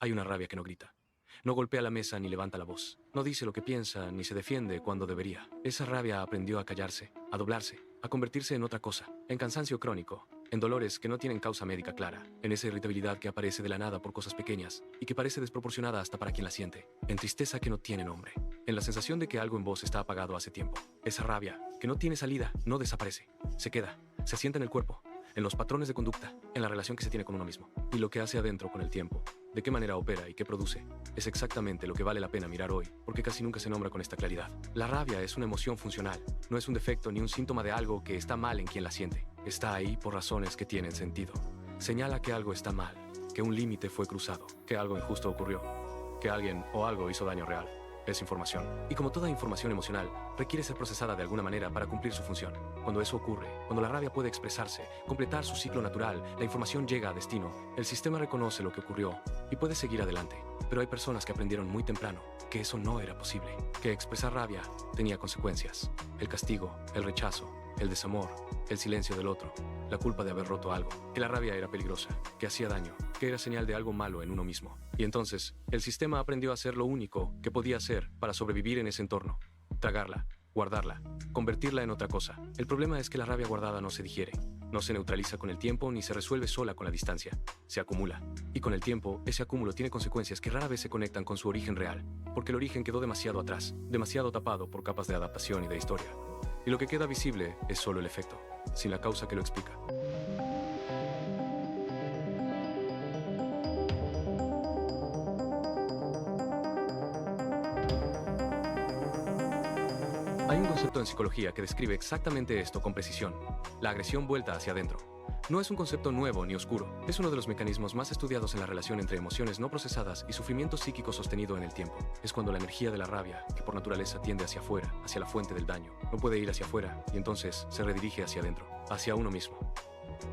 Hay una rabia que no grita. No golpea la mesa ni levanta la voz. No dice lo que piensa ni se defiende cuando debería. Esa rabia aprendió a callarse, a doblarse, a convertirse en otra cosa, en cansancio crónico, en dolores que no tienen causa médica clara, en esa irritabilidad que aparece de la nada por cosas pequeñas y que parece desproporcionada hasta para quien la siente, en tristeza que no tiene nombre, en la sensación de que algo en vos está apagado hace tiempo. Esa rabia, que no tiene salida, no desaparece, se queda, se asienta en el cuerpo, en los patrones de conducta, en la relación que se tiene con uno mismo, y lo que hace adentro con el tiempo, de qué manera opera y qué produce, es exactamente lo que vale la pena mirar hoy, porque casi nunca se nombra con esta claridad. La rabia es una emoción funcional, no es un defecto ni un síntoma de algo que está mal en quien la siente. Está ahí por razones que tienen sentido. Señala que algo está mal, que un límite fue cruzado, que algo injusto ocurrió, que alguien o algo hizo daño real. Es información. Y como toda información emocional, requiere ser procesada de alguna manera para cumplir su función. Cuando eso ocurre, cuando la rabia puede expresarse, completar su ciclo natural, la información llega a destino, el sistema reconoce lo que ocurrió y puede seguir adelante. Pero hay personas que aprendieron muy temprano que eso no era posible, que expresar rabia tenía consecuencias. El castigo, el rechazo, el desamor, el silencio del otro, la culpa de haber roto algo, que la rabia era peligrosa, que hacía daño, que era señal de algo malo en uno mismo. Y entonces, el sistema aprendió a hacer lo único que podía hacer para sobrevivir en ese entorno: tragarla, guardarla, convertirla en otra cosa. El problema es que la rabia guardada no se digiere, no se neutraliza con el tiempo ni se resuelve sola con la distancia. Se acumula. Y con el tiempo, ese acúmulo tiene consecuencias que rara vez se conectan con su origen real, porque el origen quedó demasiado atrás, demasiado tapado por capas de adaptación y de historia. Y lo que queda visible es solo el efecto, sin la causa que lo explica. Hay un concepto en psicología que describe exactamente esto con precisión: la agresión vuelta hacia adentro. No es un concepto nuevo ni oscuro, es uno de los mecanismos más estudiados en la relación entre emociones no procesadas y sufrimiento psíquico sostenido en el tiempo. Es cuando la energía de la rabia, que por naturaleza tiende hacia afuera, hacia la fuente del daño, no puede ir hacia afuera y entonces se redirige hacia adentro, hacia uno mismo.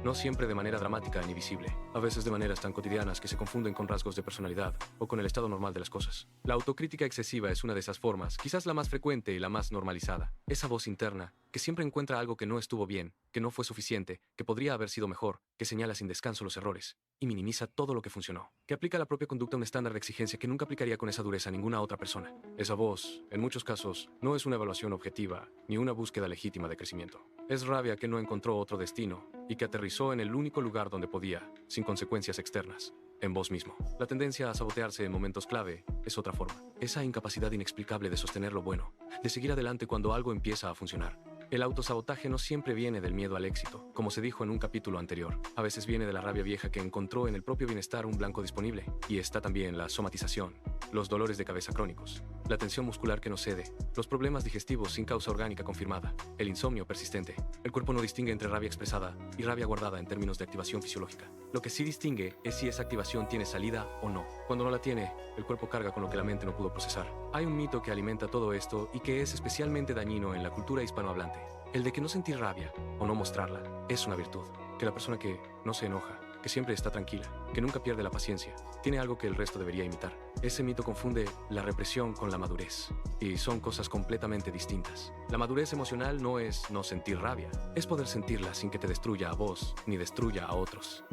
No siempre de manera dramática ni visible, a veces de maneras tan cotidianas que se confunden con rasgos de personalidad o con el estado normal de las cosas. La autocrítica excesiva es una de esas formas, quizás la más frecuente y la más normalizada. Esa voz interna que siempre encuentra algo que no estuvo bien, que no fue suficiente, que podría haber sido mejor, que señala sin descanso los errores y minimiza todo lo que funcionó, que aplica a la propia conducta un estándar de exigencia que nunca aplicaría con esa dureza a ninguna otra persona. Esa voz, en muchos casos, no es una evaluación objetiva ni una búsqueda legítima de crecimiento. Es rabia que no encontró otro destino y que aterrizó en el único lugar donde podía, sin consecuencias externas, en vos mismo. La tendencia a sabotearse en momentos clave es otra forma. Esa incapacidad inexplicable de sostener lo bueno, de seguir adelante cuando algo empieza a funcionar. El autosabotaje no siempre viene del miedo al éxito, como se dijo en un capítulo anterior. A veces viene de la rabia vieja que encontró en el propio bienestar un blanco disponible. Y está también la somatización, los dolores de cabeza crónicos, la tensión muscular que no cede, los problemas digestivos sin causa orgánica confirmada, el insomnio persistente. El cuerpo no distingue entre rabia expresada y rabia guardada en términos de activación fisiológica. Lo que sí distingue es si esa activación tiene salida o no. Cuando no la tiene, el cuerpo carga con lo que la mente no pudo procesar. Hay un mito que alimenta todo esto y que es especialmente dañino en la cultura hispanohablante: el de que no sentir rabia o no mostrarla es una virtud, que la persona que no se enoja, que siempre está tranquila, que nunca pierde la paciencia, tiene algo que el resto debería imitar. Ese mito confunde la represión con la madurez, y son cosas completamente distintas. La madurez emocional no es no sentir rabia, es poder sentirla sin que te destruya a vos ni destruya a otros.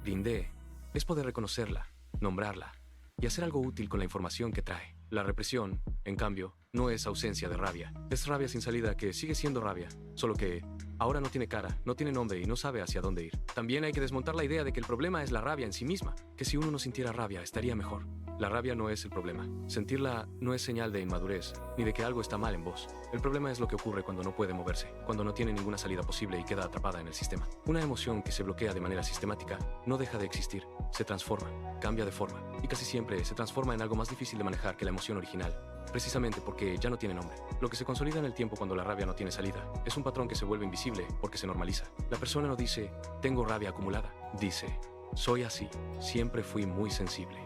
Dinde es poder reconocerla, nombrarla y hacer algo útil con la información que trae. La represión, en cambio, no es ausencia de rabia. Es rabia sin salida que sigue siendo rabia, solo que ahora no tiene cara, no tiene nombre y no sabe hacia dónde ir. También hay que desmontar la idea de que el problema es la rabia en sí misma, que si uno no sintiera rabia estaría mejor. La rabia no es el problema. Sentirla no es señal de inmadurez, ni de que algo está mal en vos. El problema es lo que ocurre cuando no puede moverse, cuando no tiene ninguna salida posible y queda atrapada en el sistema. Una emoción que se bloquea de manera sistemática no deja de existir, se transforma, cambia de forma, y casi siempre se transforma en algo más difícil de manejar que la emoción original, precisamente porque ya no tiene nombre. Lo que se consolida en el tiempo cuando la rabia no tiene salida es un patrón que se vuelve invisible porque se normaliza. La persona no dice, tengo rabia acumulada. Dice, soy así, siempre fui muy sensible.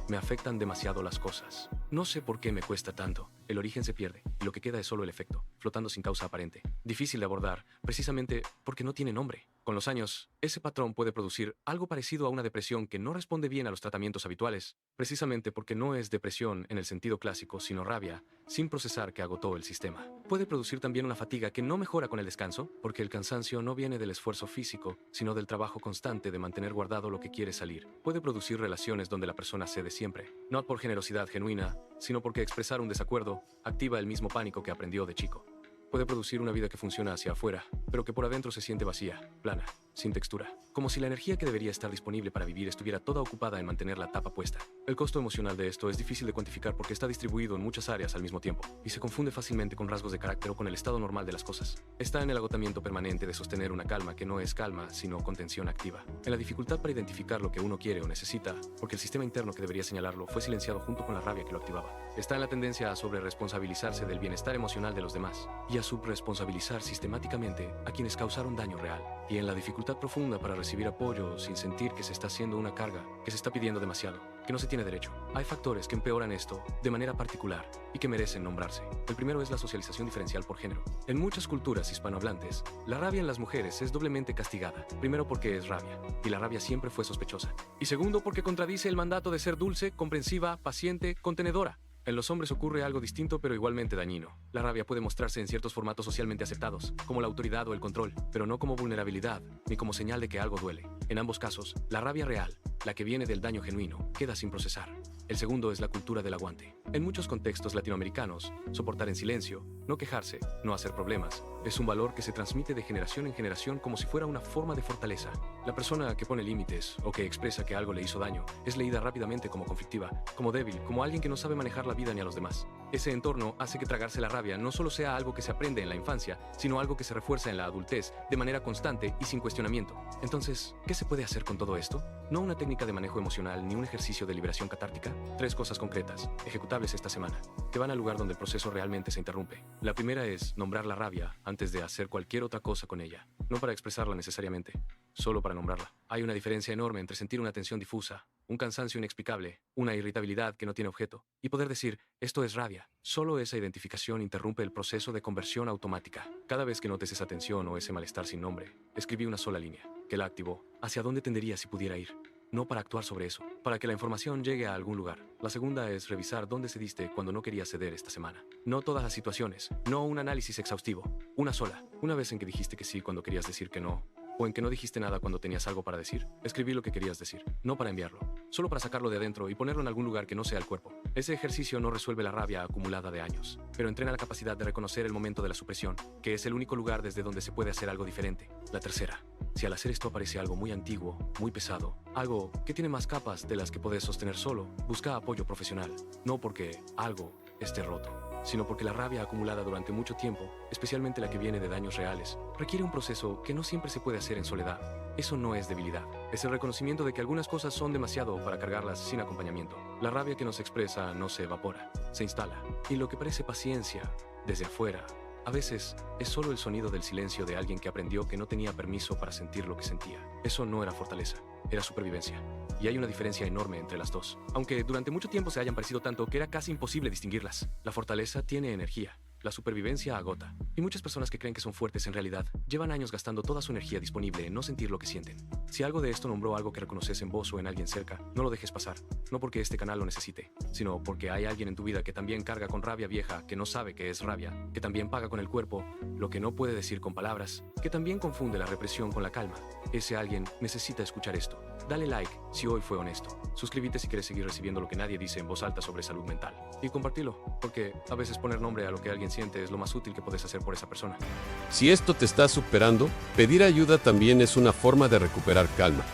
Me afectan demasiado las cosas. No sé por qué me cuesta tanto. El origen se pierde y lo que queda es solo el efecto, flotando sin causa aparente. Difícil de abordar, precisamente porque no tiene nombre. Con los años, ese patrón puede producir algo parecido a una depresión que no responde bien a los tratamientos habituales, precisamente porque no es depresión en el sentido clásico, sino rabia, sin procesar que agotó el sistema. Puede producir también una fatiga que no mejora con el descanso, porque el cansancio no viene del esfuerzo físico, sino del trabajo constante de mantener guardado lo que quiere salir. Puede producir relaciones donde la persona cede siempre, no por generosidad genuina, sino porque expresar un desacuerdo activa el mismo pánico que aprendió de chico. Puede producir una vida que funciona hacia afuera, pero que por adentro se siente vacía, plana, sin textura, como si la energía que debería estar disponible para vivir estuviera toda ocupada en mantener la tapa puesta. El costo emocional de esto es difícil de cuantificar porque está distribuido en muchas áreas al mismo tiempo, y se confunde fácilmente con rasgos de carácter o con el estado normal de las cosas. Está en el agotamiento permanente de sostener una calma que no es calma, sino contención activa. En la dificultad para identificar lo que uno quiere o necesita, porque el sistema interno que debería señalarlo fue silenciado junto con la rabia que lo activaba. Está en la tendencia a sobreresponsabilizarse del bienestar emocional de los demás, y a subresponsabilizar sistemáticamente a quienes causaron daño real, y en la dificultad profunda para recibir apoyo sin sentir que se está haciendo una carga, que se está pidiendo demasiado, que no se tiene derecho. Hay factores que empeoran esto de manera particular y que merecen nombrarse. El primero es la socialización diferencial por género. En muchas culturas hispanohablantes, la rabia en las mujeres es doblemente castigada. Primero porque es rabia, y la rabia siempre fue sospechosa. Y segundo porque contradice el mandato de ser dulce, comprensiva, paciente, contenedora. En los hombres ocurre algo distinto pero igualmente dañino. La rabia puede mostrarse en ciertos formatos socialmente aceptados, como la autoridad o el control, pero no como vulnerabilidad, ni como señal de que algo duele. En ambos casos, la rabia real, la que viene del daño genuino, queda sin procesar. El segundo es la cultura del aguante. En muchos contextos latinoamericanos, soportar en silencio, no quejarse, no hacer problemas, es un valor que se transmite de generación en generación como si fuera una forma de fortaleza. La persona que pone límites o que expresa que algo le hizo daño es leída rápidamente como conflictiva, como débil, como alguien que no sabe manejar la vida ni a los demás. Ese entorno hace que tragarse la rabia no solo sea algo que se aprende en la infancia, sino algo que se refuerza en la adultez de manera constante y sin cuestionamiento. Entonces, ¿qué se puede hacer con todo esto? No una técnica de manejo emocional ni un ejercicio de liberación catártica. 3 cosas concretas, ejecutables esta semana, que van al lugar donde el proceso realmente se interrumpe. La primera es nombrar la rabia antes de hacer cualquier otra cosa con ella, no para expresarla necesariamente, solo para nombrarla. Hay una diferencia enorme entre sentir una tensión difusa, un cansancio inexplicable, una irritabilidad que no tiene objeto, y poder decir, esto es rabia. Solo esa identificación interrumpe el proceso de conversión automática. Cada vez que notes esa tensión o ese malestar sin nombre, escribí una sola línea, que la activó. ¿Hacia dónde tendería si pudiera ir? No para actuar sobre eso, para que la información llegue a algún lugar. La segunda es revisar dónde cediste cuando no querías ceder esta semana. No todas las situaciones, no un análisis exhaustivo, una sola. Una vez en que dijiste que sí cuando querías decir que no, o en que no dijiste nada cuando tenías algo para decir. Escribí lo que querías decir, no para enviarlo, solo para sacarlo de adentro y ponerlo en algún lugar que no sea el cuerpo. Ese ejercicio no resuelve la rabia acumulada de años, pero entrena la capacidad de reconocer el momento de la supresión, que es el único lugar desde donde se puede hacer algo diferente. La tercera, si al hacer esto aparece algo muy antiguo, muy pesado, algo que tiene más capas de las que puedes sostener solo, busca apoyo profesional, no porque algo esté roto, sino porque la rabia acumulada durante mucho tiempo, especialmente la que viene de daños reales, requiere un proceso que no siempre se puede hacer en soledad. Eso no es debilidad, es el reconocimiento de que algunas cosas son demasiado para cargarlas sin acompañamiento. La rabia que nos expresa no se evapora, se instala, y lo que parece paciencia, desde afuera, a veces es solo el sonido del silencio de alguien que aprendió que no tenía permiso para sentir lo que sentía. Eso no era fortaleza, era supervivencia. Y hay una diferencia enorme entre las dos, aunque durante mucho tiempo se hayan parecido tanto que era casi imposible distinguirlas. La fortaleza tiene energía, la supervivencia agota. Y muchas personas que creen que son fuertes en realidad llevan años gastando toda su energía disponible en no sentir lo que sienten. Si algo de esto nombró algo que reconoces en vos o en alguien cerca, no lo dejes pasar. No porque este canal lo necesite, sino porque hay alguien en tu vida que también carga con rabia vieja, que no sabe que es rabia, que también paga con el cuerpo lo que no puede decir con palabras, que también confunde la represión con la calma. Ese alguien necesita escuchar esto. Dale like si hoy fue honesto. Suscríbete si quieres seguir recibiendo lo que nadie dice en voz alta sobre salud mental. Y compartilo, porque a veces poner nombre a lo que alguien siente es lo más útil que puedes hacer por esa persona. Si esto te está superando, pedir ayuda también es una forma de recuperar calma.